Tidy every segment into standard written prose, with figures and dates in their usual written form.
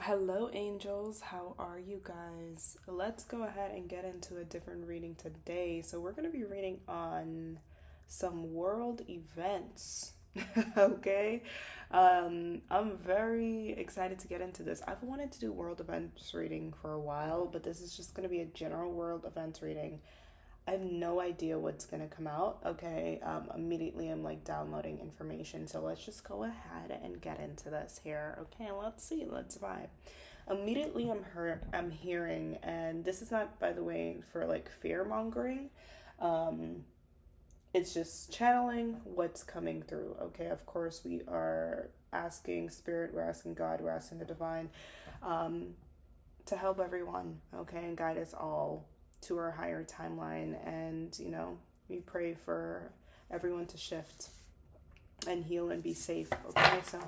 Hello, angels. How are you guys? Let's go ahead and get into a different reading today. So, we're going to be reading on some world events. Okay. I'm very excited to get into this. I've wanted to do world events reading for a while, but this is just going to be a general world events reading. I have no idea what's gonna come out. Okay, immediately I'm like downloading information. So let's just go ahead and get into this here. Okay, let's see. Let's vibe. Immediately I'm hearing, and this is not, by the way, for like fear mongering. Um, it's just channeling what's coming through. Okay, of course we are asking spirit, we're asking God, we're asking the divine, um, to help everyone. Okay, and guide us all to our higher timeline. And we pray for everyone to shift and heal and be safe. Okay, so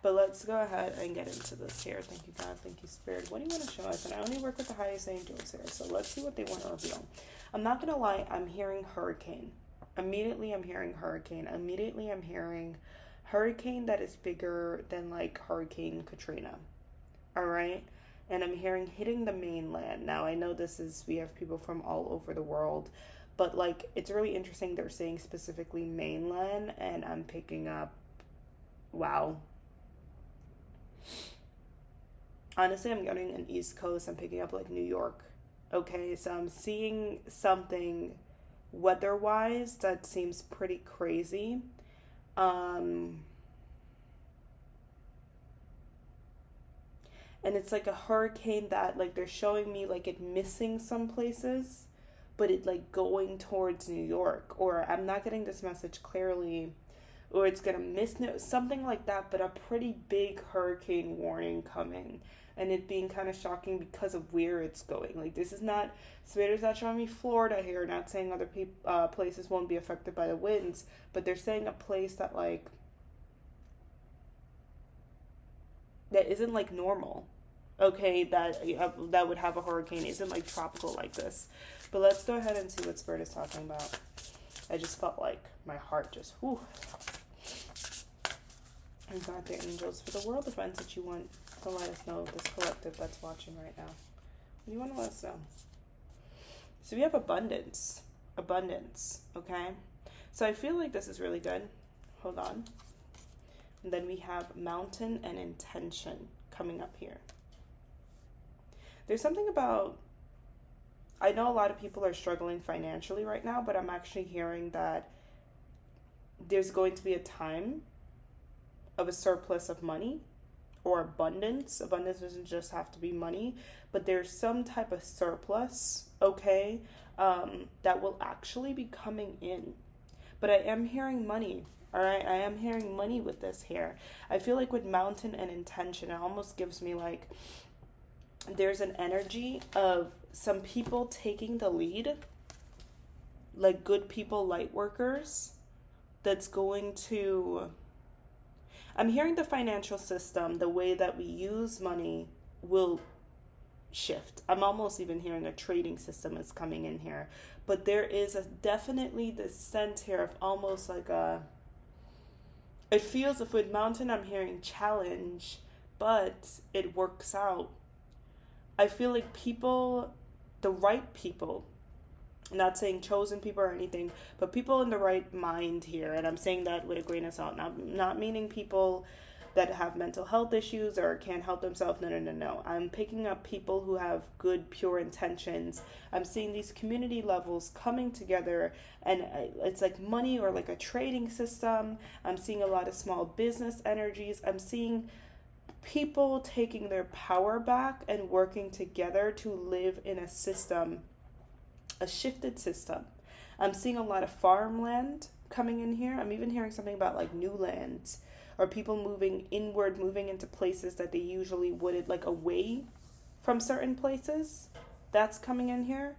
but let's go ahead and get into this here. Thank you, God. Thank you, Spirit. What do you want to show us? And I only work with the highest angels here, so let's see what they want to reveal. I'm not gonna lie, I'm hearing hurricane. Immediately I'm hearing hurricane. Immediately I'm hearing hurricane that is bigger than like Hurricane Katrina. All right. And I'm hearing hitting the mainland. Now, I know we have people from all over the world, but like it's really interesting. They're saying specifically mainland, and I'm picking up, wow. Honestly, I'm getting an East Coast. I'm picking up like New York. Okay. So I'm seeing something weather wise that seems pretty crazy. Um, and it's like a hurricane that like they're showing me like it missing some places, but it like going towards New York, or I'm not getting this message clearly, or it's gonna miss something like that, but a pretty big hurricane warning coming. And it being kind of shocking because of where it's going. Like this is not, Spirit is not showing me Florida here. Not saying other places won't be affected by the winds, but they're saying a place that like that isn't like normal. Okay, that would have a hurricane isn't like tropical like this. But let's go ahead and see what Spirit is talking about. I just felt like my heart just whew. And God, the angels, for the world events that you want to let us know, this collective that's watching right now. What do you want to let us know? So we have abundance. Abundance, okay? So I feel like this is really good. Hold on. And then we have mountain and intention coming up here. There's something about, I know a lot of people are struggling financially right now, but I'm actually hearing that there's going to be a time of a surplus of money or abundance. Abundance doesn't just have to be money, but there's some type of surplus, okay, that will actually be coming in. But I am hearing money. All right, I am hearing money with this here. I feel like with mountain and intention, it almost gives me like there's an energy of some people taking the lead, like good people, light workers, that's going to. I'm hearing the financial system, the way that we use money will shift. I'm almost even hearing a trading system is coming in here. But there is definitely this sense here of almost like a. It feels if with mountain I'm hearing challenge, but it works out. I feel like people, the right people, not saying chosen people or anything, but people in the right mind here, and I'm saying that with a grain of salt, not meaning people that have mental health issues or can't help themselves. No, no, no, no. I'm picking up people who have good, pure intentions. I'm seeing these community levels coming together, and it's like money or like a trading system. I'm seeing a lot of small business energies. I'm seeing people taking their power back and working together to live in a system, a shifted system. I'm seeing a lot of farmland coming in here. I'm even hearing something about like new lands or people moving inward, moving into places that they usually wouldn't, like away from certain places. That's coming in here.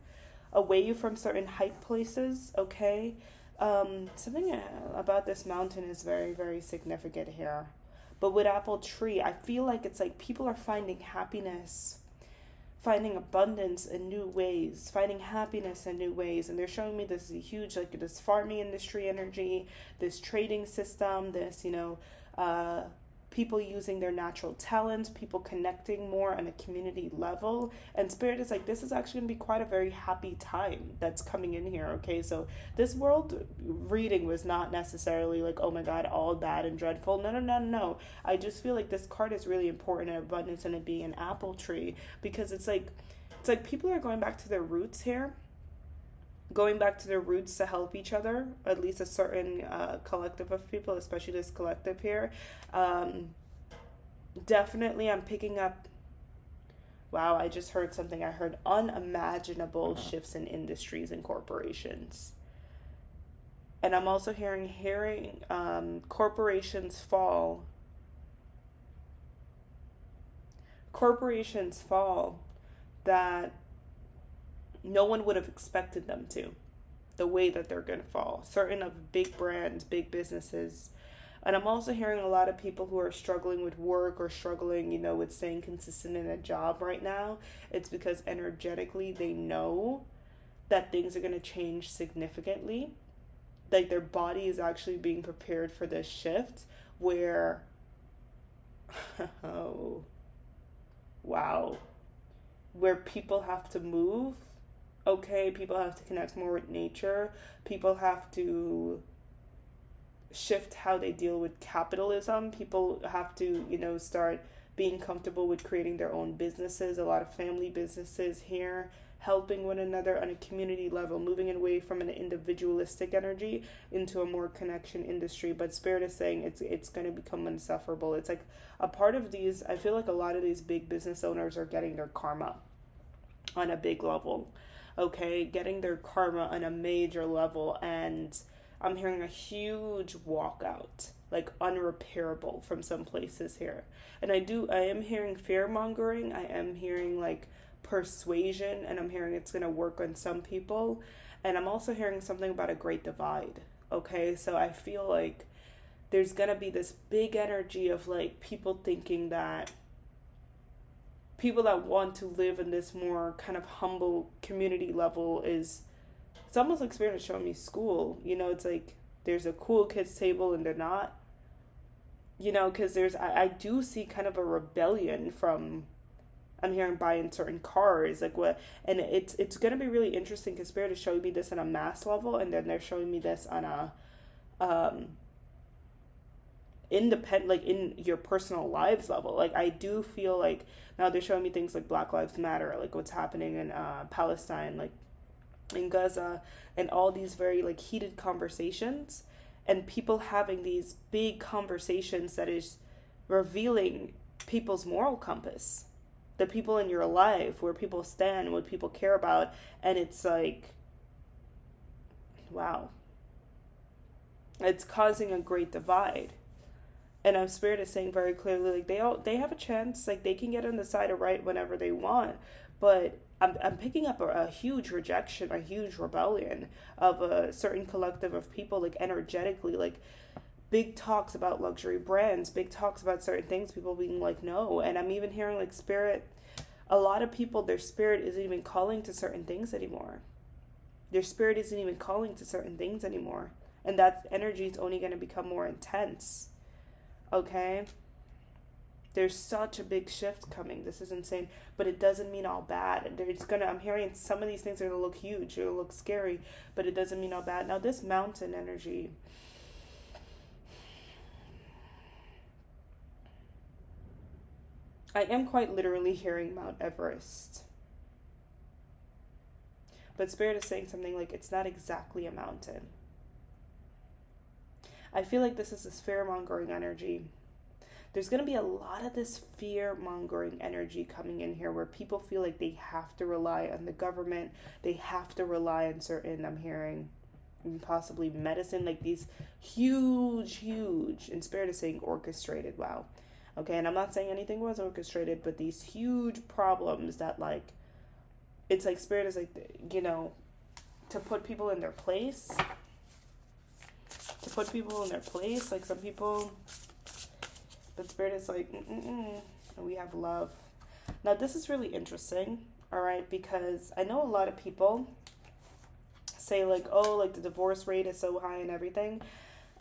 Away from certain hype places, okay? Something about this mountain is very, very significant here. But with apple tree, I feel like it's like people are finding happiness, finding abundance in new ways, finding happiness in new ways. And they're showing me this huge, like this farming industry energy, this trading system, this, uh, people using their natural talents, people connecting more on a community level. And Spirit is like, this is actually going to be quite a very happy time that's coming in here, okay? So this world reading was not necessarily like, oh my God, all bad and dreadful. No, no, no, no. I just feel like this card is really important in abundance and it being an apple tree, because it's like people are going back to their roots here, going back to their roots to help each other, at least a certain collective of people, especially this collective here. Definitely I'm picking up, wow, I just heard something. I heard unimaginable shifts in industries and corporations. And I'm also hearing corporations fall. Corporations fall that no one would have expected them to, the way that they're going to fall. Certain of big brands, big businesses. And I'm also hearing a lot of people who are struggling with work or struggling, with staying consistent in a job right now. It's because energetically they know that things are going to change significantly. Like their body is actually being prepared for this shift where, oh, wow, where people have to move. Okay, people have to connect more with nature. People have to shift how they deal with capitalism. People have to, start being comfortable with creating their own businesses. A lot of family businesses here, helping one another on a community level, moving away from an individualistic energy into a more connection industry. But Spirit is saying it's going to become insufferable. It's like a part of these, I feel like a lot of these big business owners are getting their karma on a big level. Okay, getting their karma on a major level, and I'm hearing a huge walkout, like unrepairable from some places here. And I am hearing fear mongering, I am hearing like persuasion, and I'm hearing it's gonna work on some people. And I'm also hearing something about a great divide. Okay, so I feel like there's gonna be this big energy of like people thinking that people that want to live in this more kind of humble community level it's almost like Spirit is showing me school. It's like there's a cool kids table and they're not, because I do see kind of a rebellion from, I'm hearing buying certain cars, like what, and it's going to be really interesting because Spirit is showing me this on a mass level, and then they're showing me this on a independent, like in your personal lives level. Like I do feel like now they're showing me things like Black Lives Matter, like what's happening in Palestine, like in Gaza, and all these very like heated conversations, and people having these big conversations that is revealing people's moral compass, the people in your life, where people stand, what people care about. And it's like, wow, it's causing a great divide. And our Spirit is saying very clearly, like they have a chance, like they can get on the side of right whenever they want, but I'm picking up a huge rejection, a huge rebellion of a certain collective of people, like energetically, like big talks about luxury brands, big talks about certain things, people being like no. And I'm even hearing like Spirit, a lot of people, their spirit isn't even calling to certain things anymore. Their spirit isn't even calling to certain things anymore, and that energy is only going to become more intense. Okay, there's such a big shift coming. This is insane, but it doesn't mean all bad. I'm hearing some of these things are gonna look huge, it'll look scary, but it doesn't mean all bad. Now this mountain energy, I am quite literally hearing Mount Everest, but Spirit is saying something like it's not exactly a mountain. I feel like this is this fear-mongering energy. There's going to be a lot of this fear-mongering energy coming in here where people feel like they have to rely on the government. They have to rely on certain, I'm hearing, possibly medicine, like these huge, and Spirit is saying orchestrated. Wow. Okay, and I'm not saying anything was orchestrated, but these huge problems that like, it's like Spirit is like, to put people in their place. Like some people, but Spirit is like, and we have love. Now this is really interesting, all right, because I know a lot of people say like, oh, like the divorce rate is so high and everything.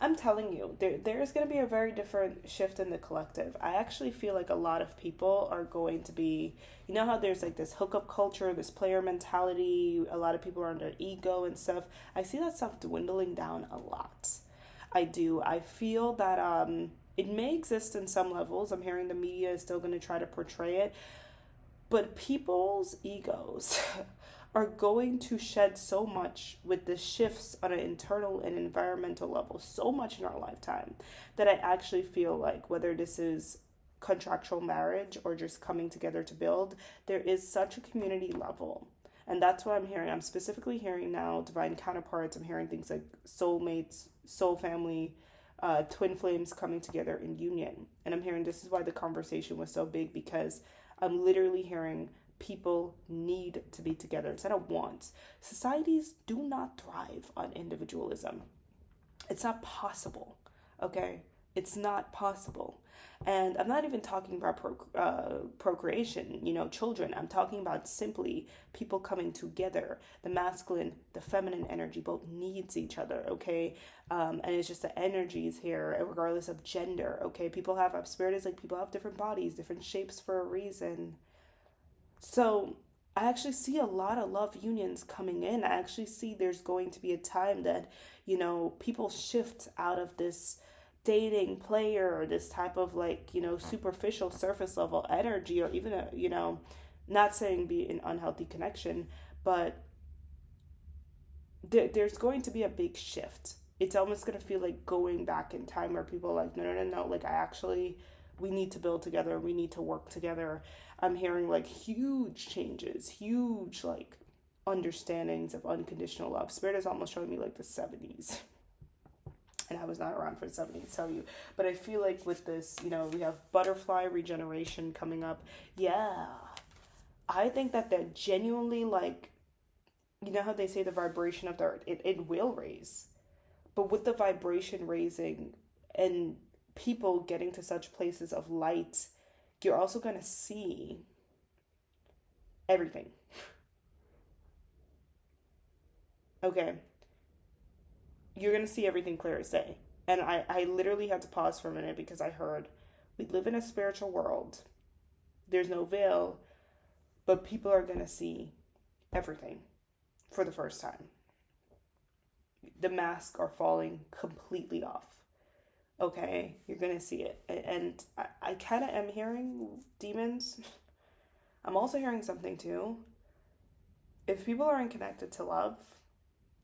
I'm telling you, there's going to be a very different shift in the collective. I actually feel like a lot of people are going to be, you know how there's like this hookup culture, this player mentality, a lot of people are under ego and stuff. I see that stuff dwindling down a lot. I do. I feel that it may exist in some levels. I'm hearing the media is still going to try to portray it, but people's egos are going to shed so much with the shifts on an internal and environmental level, so much in our lifetime, that I actually feel like whether this is contractual marriage or just coming together to build, there is such a community level. And that's what I'm hearing. I'm specifically hearing now divine counterparts. I'm hearing things like soulmates, soul family, twin flames coming together in union. And I'm hearing this is why the conversation was so big, because I'm literally hearing people need to be together instead of wants. Societies do not thrive on individualism. It's not possible, okay? It's not possible. And I'm not even talking about procreation, children. I'm talking about simply people coming together. The masculine, the feminine energy both needs each other, okay? And it's just the energies here, regardless of gender, okay? Spirit is like people have different bodies, different shapes for a reason. So I actually see a lot of love unions coming in. I actually see there's going to be a time that, people shift out of this dating player or this type of like, superficial surface level energy, or even not saying be an unhealthy connection, but there's going to be a big shift. It's almost going to feel like going back in time where people are like, no, no, no, no. Like, we need to build together. We need to work together. I'm hearing like huge changes, huge like understandings of unconditional love. Spirit is almost showing me like the 70s. And I was not around for the 70s, tell you. But I feel like with this, we have butterfly regeneration coming up. Yeah. I think that they're genuinely like, how they say the vibration of the earth, it will raise. But with the vibration raising and people getting to such places of light, you're also going to see everything. Okay. You're going to see everything clear as day. And I literally had to pause for a minute because I heard we live in a spiritual world. There's no veil, but people are going to see everything for the first time. The masks are falling completely off. Okay, you're gonna see it. And I kind of am hearing demons. I'm also hearing something too. If people aren't connected to love,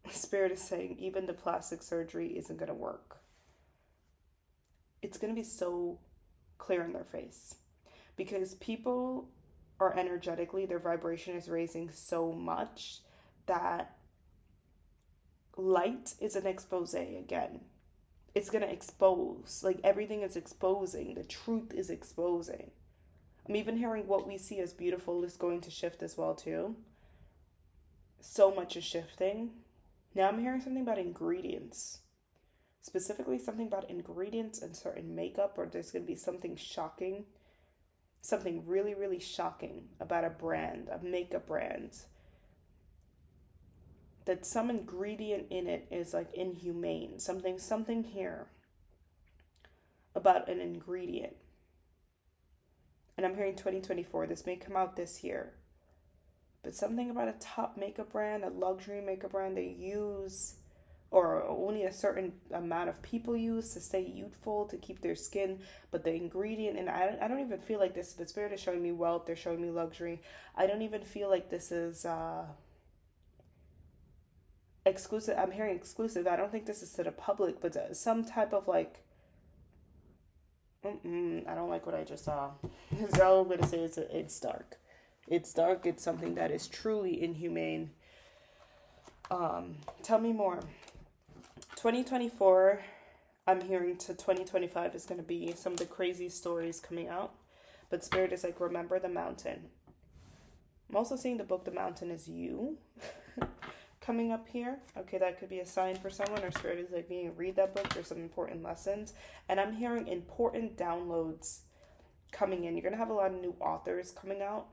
Spirit is saying even the plastic surgery isn't gonna work. It's gonna be so clear in their face because people are energetically, their vibration is raising so much that light is an expose again. It's going to expose. Like everything is exposing. The truth is exposing. I'm even hearing what we see as beautiful is going to shift as well too. So much is shifting. Now I'm hearing something about ingredients. Specifically something about ingredients and certain makeup, or there's going to be something shocking. Something really, really shocking about a brand, a makeup brand. That some ingredient in it is like inhumane. Something here about an ingredient. And I'm hearing 2024. This may come out this year. But something about a top makeup brand, a luxury makeup brand they use, or only a certain amount of people use to stay youthful, to keep their skin. But the ingredient, and I don't even feel like this, but Spirit is showing me wealth, they're showing me luxury. I don't even feel like this is exclusive. I'm hearing exclusive. I don't think this is to the public, but some type of like, I don't like what I just saw. So all I'm going to say is it's dark. It's dark. It's something that is truly inhumane. Tell me more. 2024, I'm hearing to 2025 is going to be some of the crazy stories coming out. But Spirit is like, remember the mountain. I'm also seeing the book The Mountain Is You coming up here. Okay, that could be a sign for someone, or Spirit is like, being read that book. There's some important lessons. And I'm hearing important downloads coming in. You're going to have a lot of new authors coming out.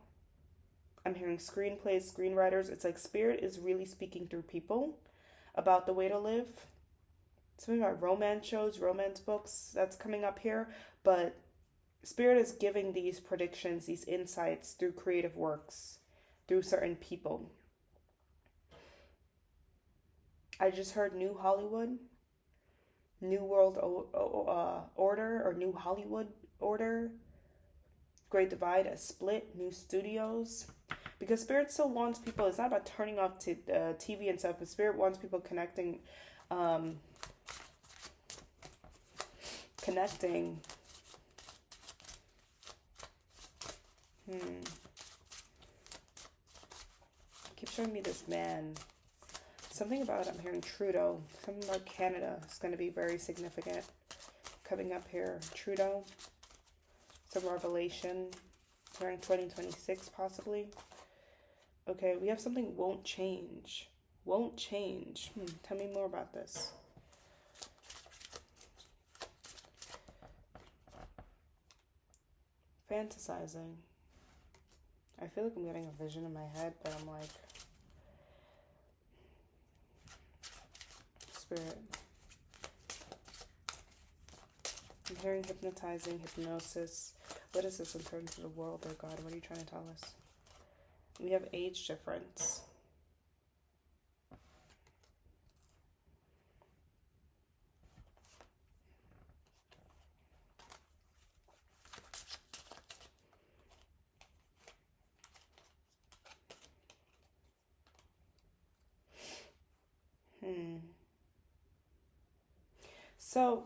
I'm hearing screenplays, screenwriters. It's like Spirit is really speaking through people about the way to live. something about romance shows, romance books that's coming up here. But Spirit is giving these predictions, these insights through creative works, through certain people. I just heard New Hollywood, New World Order, or New Hollywood Order, Great Divide, a split, new studios. Because Spirit still wants people, it's not about turning off TV and stuff, but Spirit wants people connecting, um, connecting. Keep showing me this man. Something about, I'm hearing Trudeau. Something about Canada is going to be very significant coming up here. Trudeau. Some revelation. During 2026, possibly. Okay, we have something won't change. Won't change. Tell me more about this. Fantasizing. I feel like I'm getting a vision in my head, but I'm like, Spirit. I'm hearing hypnotizing, hypnosis. What is this in terms of the world, or God? What are you trying to tell us? We have age difference. So,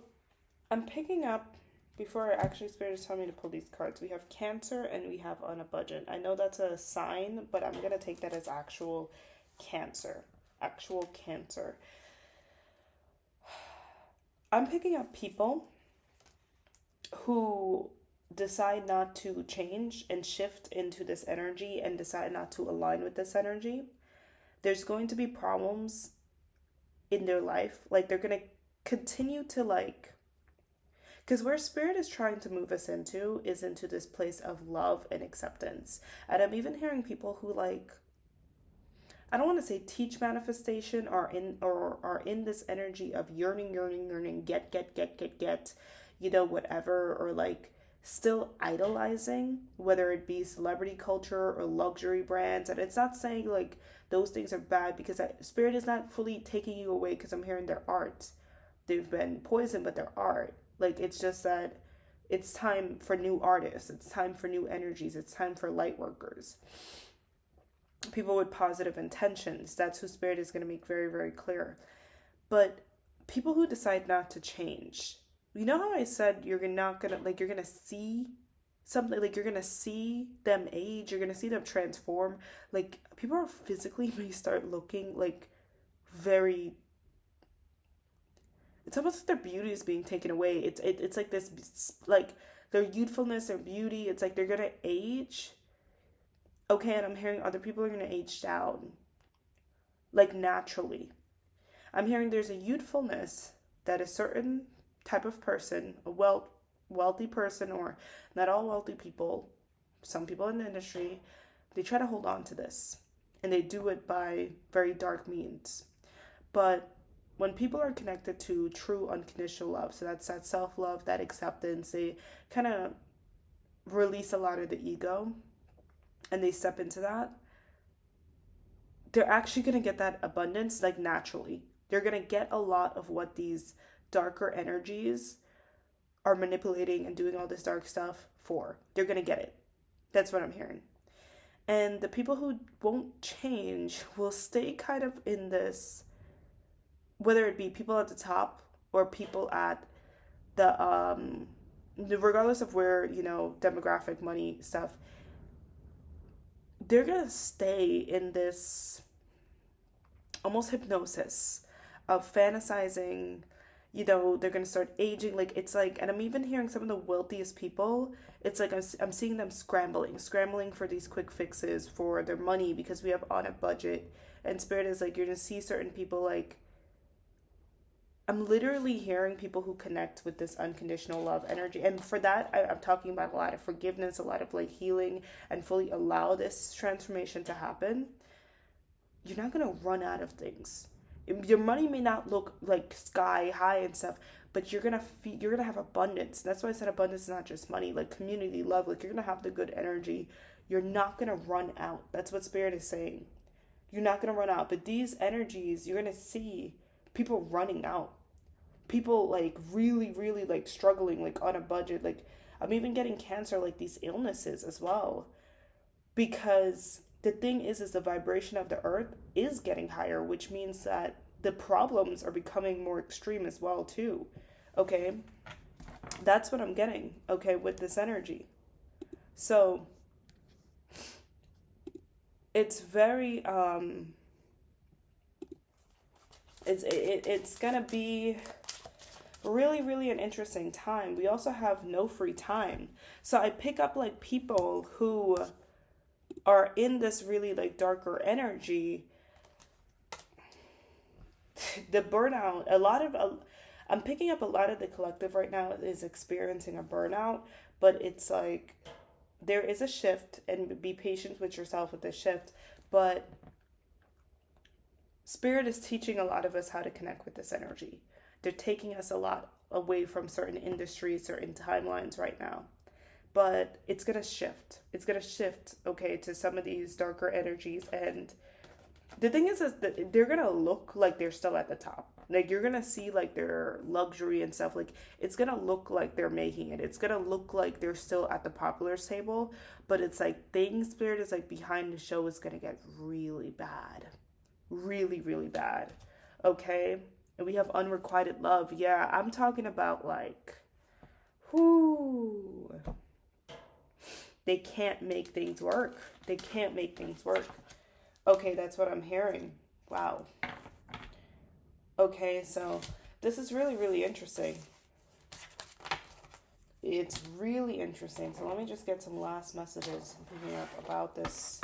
I'm picking up, before actually Spirit is telling me to pull these cards, we have Cancer and we have On a Budget. I know that's a sign, but I'm going to take that as actual Cancer. Actual Cancer. I'm picking up people who decide not to change and shift into this energy and decide not to align with this energy. There's going to be problems in their life. Like, they're going to continue to, like, because where Spirit is trying to move us into is into this place of love and acceptance. And I'm even hearing people who, like, I don't want to say teach manifestation, are in this energy of yearning, get, you know, whatever, or like still idolizing, whether it be celebrity culture or luxury brands. And it's not saying like those things are bad, because Spirit is not fully taking you away, because I'm hearing their art. They've been poisoned, but their art. Like, it's just that it's time for new artists. It's time for new energies. It's time for light workers. People with positive intentions. That's who Spirit is going to make very, very clear. But people who decide not to change. You know how I said you're not going to, like, you're going to see something, like, you're going to see them age. You're going to see them transform. Like, people are physically may start looking, like, very, it's almost like their beauty is being taken away. It's like this, like, their youthfulness, their beauty. It's like they're going to age. Okay, and I'm hearing other people are going to age down, like, naturally. I'm hearing there's a youthfulness that a certain type of person, a wealthy person, or not all wealthy people, some people in the industry, they try to hold on to this. And they do it by very dark means. But when people are connected to true unconditional love, so that's that self-love, that acceptance, they kind of release a lot of the ego and they step into that, they're actually going to get that abundance, like, naturally. They're going to get a lot of what these darker energies are manipulating and doing all this dark stuff for. They're going to get it. That's what I'm hearing. And the people who won't change will stay kind of in this, whether it be people at the top or people at the, regardless of where, you know, demographic, money, stuff, they're going to stay in this almost hypnosis of fantasizing. You know, they're going to start aging. Like, it's like, and I'm even hearing some of the wealthiest people, it's like I'm seeing them scrambling for these quick fixes for their money, because we have On a Budget. And Spirit is like, you're going to see certain people, like, I'm literally hearing people who connect with this unconditional love energy. And for that, I'm talking about a lot of forgiveness, a lot of, like, healing, and fully allow this transformation to happen. You're not going to run out of things. Your money may not look like sky high and stuff, but you're gonna have abundance. That's why I said abundance is not just money, like community, love. Like you're gonna have the good energy. You're not gonna run out. That's what Spirit is saying. You're not gonna run out. But these energies, you're gonna see people running out. People like really, really like struggling, like on a budget. Like I'm even getting cancer, like these illnesses as well. Because the thing is the vibration of the earth is getting higher, which means that the problems are becoming more extreme as well too. Okay, that's what I'm getting, okay, with this energy. So it's very it's gonna be really, really an interesting time. We also have no free time, so I pick up like people who are in this really like darker energy. The burnout, a lot of I'm picking up a lot of the collective right now is experiencing a burnout, but it's like there is a shift, and be patient with yourself with the shift. But Spirit is teaching a lot of us how to connect with this energy. They're taking us a lot away from certain industries, certain timelines right now. But it's going to shift. It's going to shift, okay, to some of these darker energies. And the thing is that they're going to look like they're still at the top. Like you're going to see like their luxury and stuff. Like it's going to look like they're making it. It's going to look like they're still at the popular table. But it's like things, Spirit is like behind the show is going to get really bad. Really, really bad. Okay? And we have unrequited love. Yeah, I'm talking about like, whoo. They can't make things work. They can't make things work. Okay, that's what I'm hearing. Wow. Okay, so this is really, really interesting. It's really interesting. So let me just get some last messages picking up about this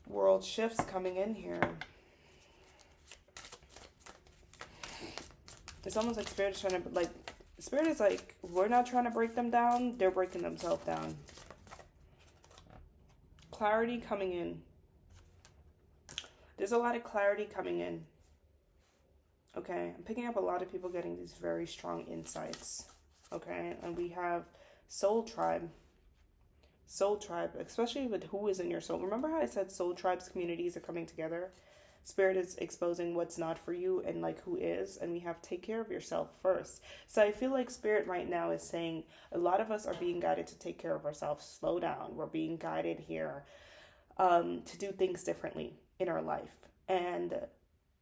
world shifts coming in here. It's almost like Spirit is trying to, like, Spirit is like, we're not trying to break them down. They're breaking themselves down. Clarity coming in. There's a lot of clarity coming in. Okay, I'm picking up a lot of people getting these very strong insights. Okay, and we have Soul Tribe. Soul Tribe, especially with who is in your soul. Remember how I said soul tribes communities are coming together? Spirit is exposing what's not for you and like who is, and we have to take care of yourself first. So I feel like Spirit right now is saying a lot of us are being guided to take care of ourselves. Slow down. We're being guided here to do things differently in our life. And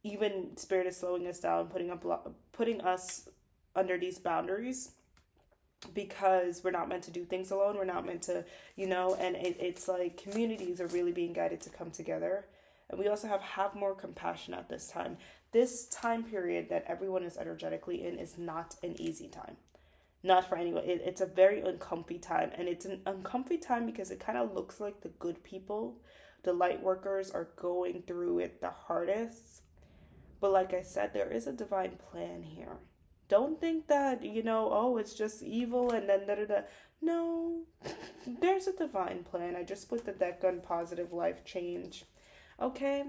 even Spirit is slowing us down, putting us under these boundaries, because we're not meant to do things alone. We're not meant to, and it's like communities are really being guided to come together. And we also have more compassion at this time. This time period that everyone is energetically in is not an easy time. Not for anyone. It's a very uncomfy time. And it's an uncomfy time because it kind of looks like the good people, the light workers, are going through it the hardest. But like I said, there is a divine plan here. Don't think that, oh, it's just evil and then da-da-da. No, there's a divine plan. I just put the deck on positive life change. Okay?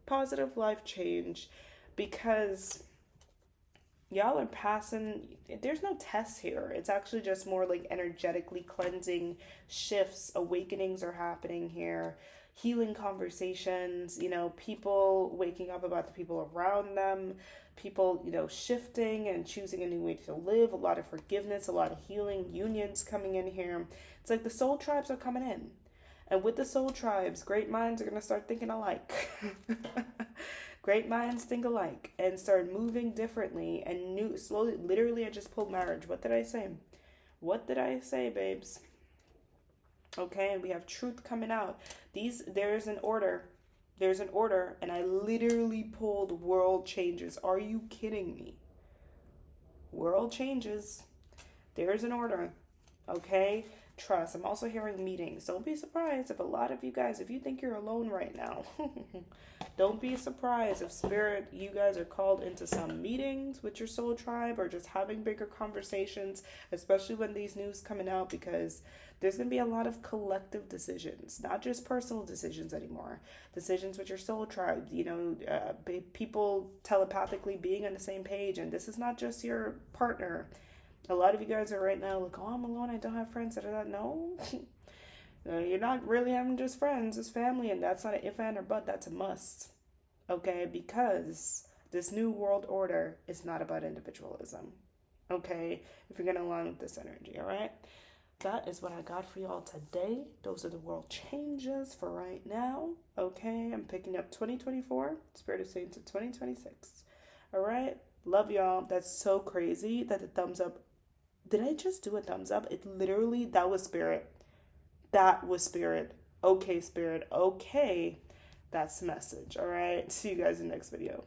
Positive life change. Because y'all are passing, there's no tests here. It's actually just more like energetically cleansing shifts. Awakenings are happening here. Healing conversations, people waking up about the people around them, people, shifting and choosing a new way to live, a lot of forgiveness, a lot of healing, unions coming in here. It's like the soul tribes are coming in. And with the soul tribes, great minds are going to start thinking alike. Great minds think alike and start moving differently and slowly. Literally, I just pulled marriage. What did I say? What did I say, babes? Okay, and we have truth coming out. There's an order. There's an order, and I literally pulled world changes. Are you kidding me? World changes. There's an order. Okay? Trust. I'm also hearing meetings. Don't be surprised if a lot of you guys, if you think you're alone right now, don't be surprised if Spirit, you guys are called into some meetings with your soul tribe or just having bigger conversations, especially when these news coming out, because There's going to be a lot of collective decisions, not just personal decisions anymore. Decisions with your soul tribe, people telepathically being on the same page. And this is not just your partner. A lot of you guys are right now like, oh, I'm alone, I don't have friends. No. You're not really having just friends, it's family. And that's not an if, and, or but. That's a must. Okay? Because this new world order is not about individualism. Okay? If you're going to align with this energy, all right? That is what I got for y'all today. Those are the world changes for right now. Okay, I'm picking up 2024. Spirit is saying to 2026. All right, love y'all. That's so crazy that the thumbs up. Did I just do a thumbs up? It literally, that was spirit. That was spirit. Okay, spirit. Okay, that's the message. All right, see you guys in the next video.